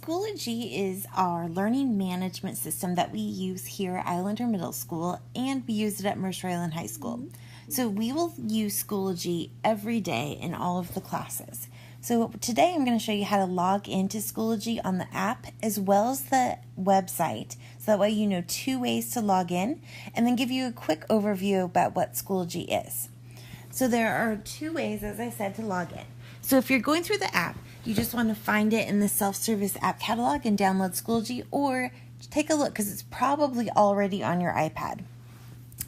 Schoology is our learning management system that we use here at Islander Middle School, and we use it at Mercer Island High School. So we will use Schoology every day in all of the classes. So today I'm going to show you how to log into Schoology on the app as well as the website, so that way you know 2 ways to log in, and then give you a quick overview about what Schoology is. So there are 2 ways, as I said, to log in. So if you're going through the app, you just want to find it in the self-service app catalog and download Schoology, or take a look because it's probably already on your iPad.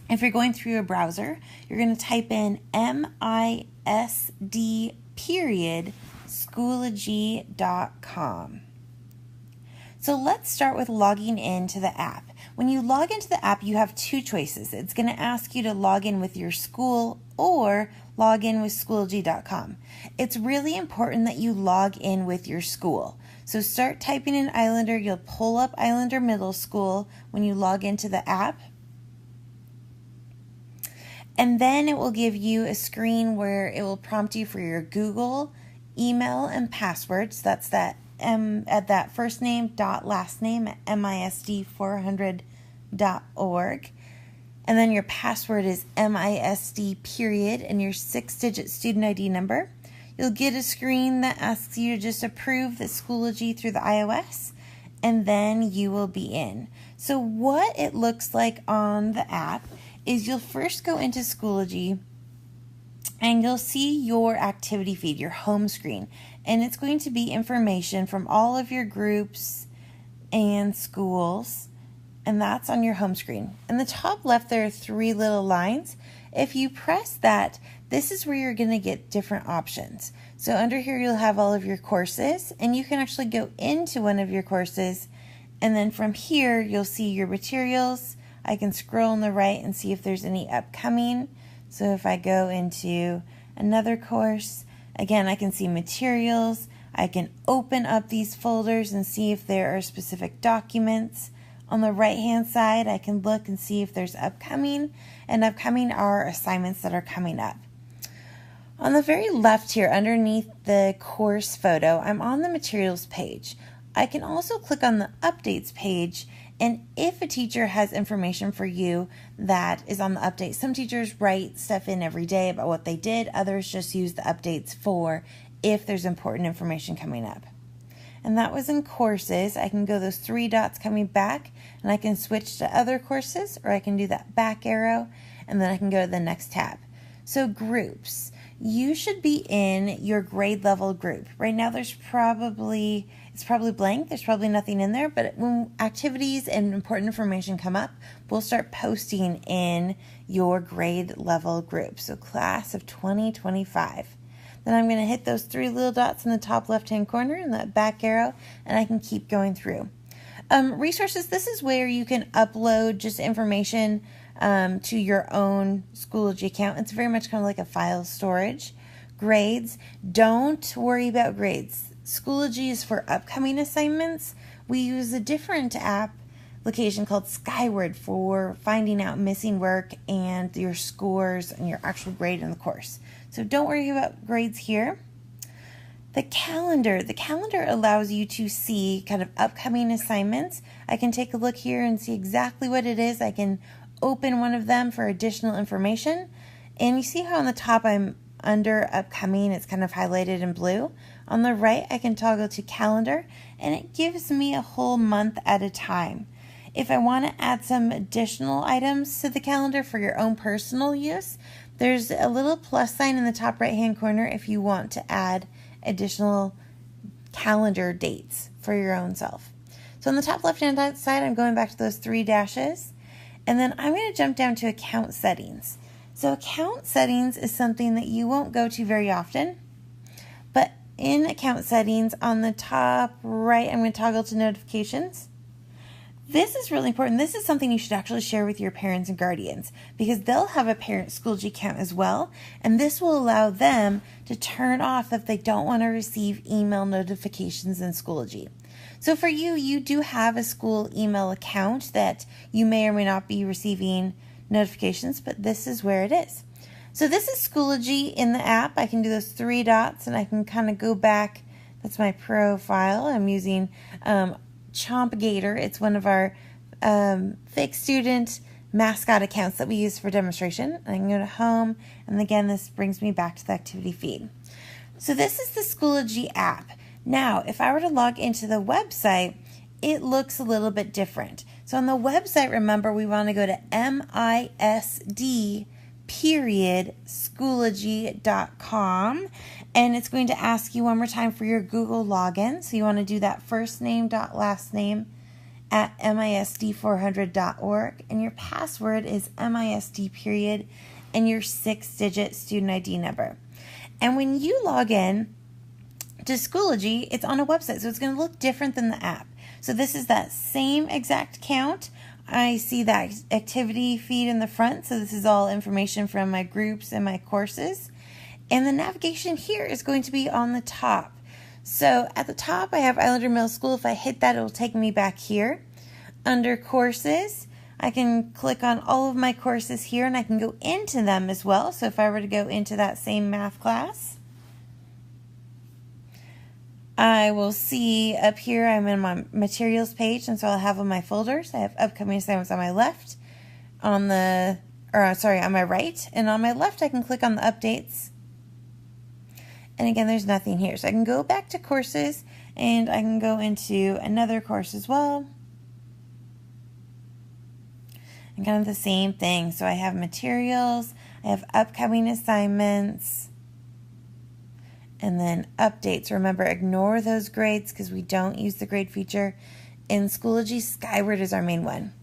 If you're going through a browser, you're going to type in MISD.Schoology.com. So let's start with logging into the app. When you log into the app, you have 2 choices. It's going to ask you to log in with your school or log in with Schoology.com. It's really important that you log in with your school. So start typing in Islander. You'll pull up Islander Middle School when you log into the app. And then it will give you a screen where it will prompt you for your Google, email, and password. So that's that at that first name dot last name at MISD400.org. And then your password is MISD period and your 6-digit student ID number. You'll get a screen that asks you to just approve the Schoology through the iOS, and then you will be in. So what it looks like on the app is you'll first go into Schoology and you'll see your activity feed, your home screen, and it's going to be information from all of your groups and schools, and that's on your home screen. In the top left, there are 3 little lines. If you press that, this is where you're going to get different options. So under here, you'll have all of your courses, and you can actually go into one of your courses, and then from here, you'll see your materials. I can scroll on the right and see if there's any upcoming. So if I go into another course, again, I can see materials. I can open up these folders and see if there are specific documents. On the right-hand side, I can look and see if there's upcoming, and upcoming are assignments that are coming up. On the very left here, underneath the course photo, I'm on the materials page. I can also click on the updates page, and if a teacher has information for you that is on the update, some teachers write stuff in every day about what they did, others just use the updates for if there's important information coming up. And that was in courses. I can go those 3 dots coming back, and I can switch to other courses, or I can do that back arrow, and then I can go to the next tab. So groups. You should be in your grade level group. Right now it's probably blank. There's probably nothing in there, but when activities and important information come up, we'll start posting in your grade level group. So class of 2025. Then I'm going to hit those 3 little dots in the top left-hand corner and that back arrow, and I can keep going through. Resources, this is where you can upload just information to your own Schoology account. It's very much kind of like a file storage. Grades, don't worry about grades. Schoology is for upcoming assignments. We use a different application called Skyward for finding out missing work and your scores and your actual grade in the course. So don't worry about grades here. The calendar allows you to see kind of upcoming assignments. I can take a look here and see exactly what it is. I can open one of them for additional information. And you see how on the top I'm under upcoming, it's kind of highlighted in blue. On the right, I can toggle to calendar, and it gives me a whole month at a time. If I want to add some additional items to the calendar for your own personal use, there's a little plus sign in the top right-hand corner if you want to add additional calendar dates for your own self. So on the top left-hand side, I'm going back to those 3 dashes, and then I'm going to jump down to account settings. So account settings is something that you won't go to very often, but in account settings on the top right, I'm going to toggle to notifications. This is really important. This is something you should actually share with your parents and guardians, because they'll have a parent Schoology account as well, and this will allow them to turn off if they don't want to receive email notifications in Schoology. So for you, you do have a school email account that you may or may not be receiving notifications, but this is where it is. So this is Schoology in the app. I can do those 3 dots, and I can kind of go back That's my profile. I'm using Chomp Gator. It's one of our fake student mascot accounts that we use for demonstration. I can go to home, and again, this brings me back to the activity feed. So this is the Schoology app. Now, if I were to log into the website, it looks a little bit different. So on the website, remember, we want to go to MISD.Schoology.com, and it's going to ask you one more time for your Google login. So you want to do that first name dot last name at MISD400.org, and your password is MISD period and your 6-digit student ID number. And when you log in to Schoology, it's on a website, so it's going to look different than the app. So this is that same exact account. I see that activity feed in the front, so this is all information from my groups and my courses. And the navigation here is going to be on the top. So at the top, I have Islander Middle School. If I hit that, it will take me back here. Under courses, I can click on all of my courses here, and I can go into them as well. So if I were to go into that same math class, I will see up here I'm in my materials page, and so I'll have on my folders. I have upcoming assignments on my left, on my right, and on my left I can click on the updates. And again, there's nothing here. So I can go back to courses, and I can go into another course as well. And kind of the same thing. So I have materials, I have upcoming assignments, and then updates. Remember, ignore those grades because we don't use the grade feature. In Schoology, Skyward is our main one.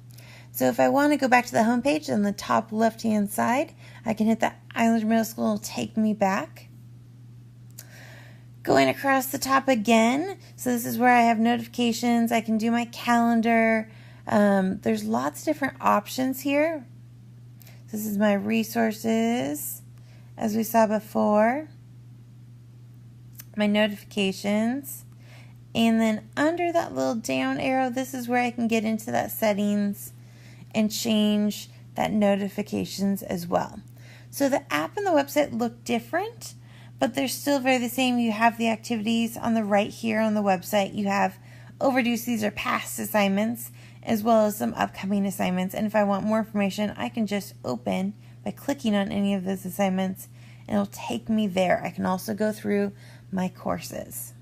So if I want to go back to the home page on the top left-hand side, I can hit the Islander Middle School and take me back. Going across the top again, so this is where I have notifications. I can do my calendar. There's lots of different options here. This is my resources, as we saw before. My notifications, and then under that little down arrow, this is where I can get into that settings and change that notifications as well. So the app and the website look different, but they're still very the same. You have the activities on the right here on the website. You have overdue, these are past assignments, as well as some upcoming assignments. And if I want more information, I can just open by clicking on any of those assignments, and it'll take me there. I can also go through my courses.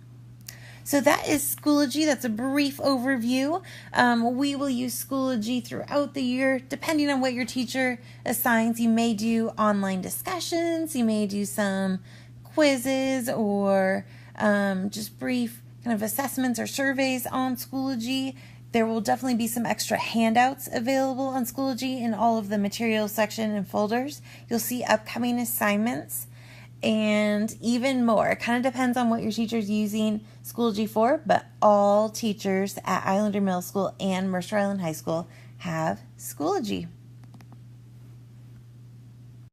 So that is Schoology. That's a brief overview. We will use Schoology throughout the year, depending on what your teacher assigns. You may do online discussions, you may do some quizzes, or just brief kind of assessments or surveys on Schoology. There will definitely be some extra handouts available on Schoology in all of the materials section and folders. You'll see upcoming assignments and even more. It kind of depends on what your teacher's using Schoology for, but all teachers at Islander Middle School and Mercer Island High School have Schoology.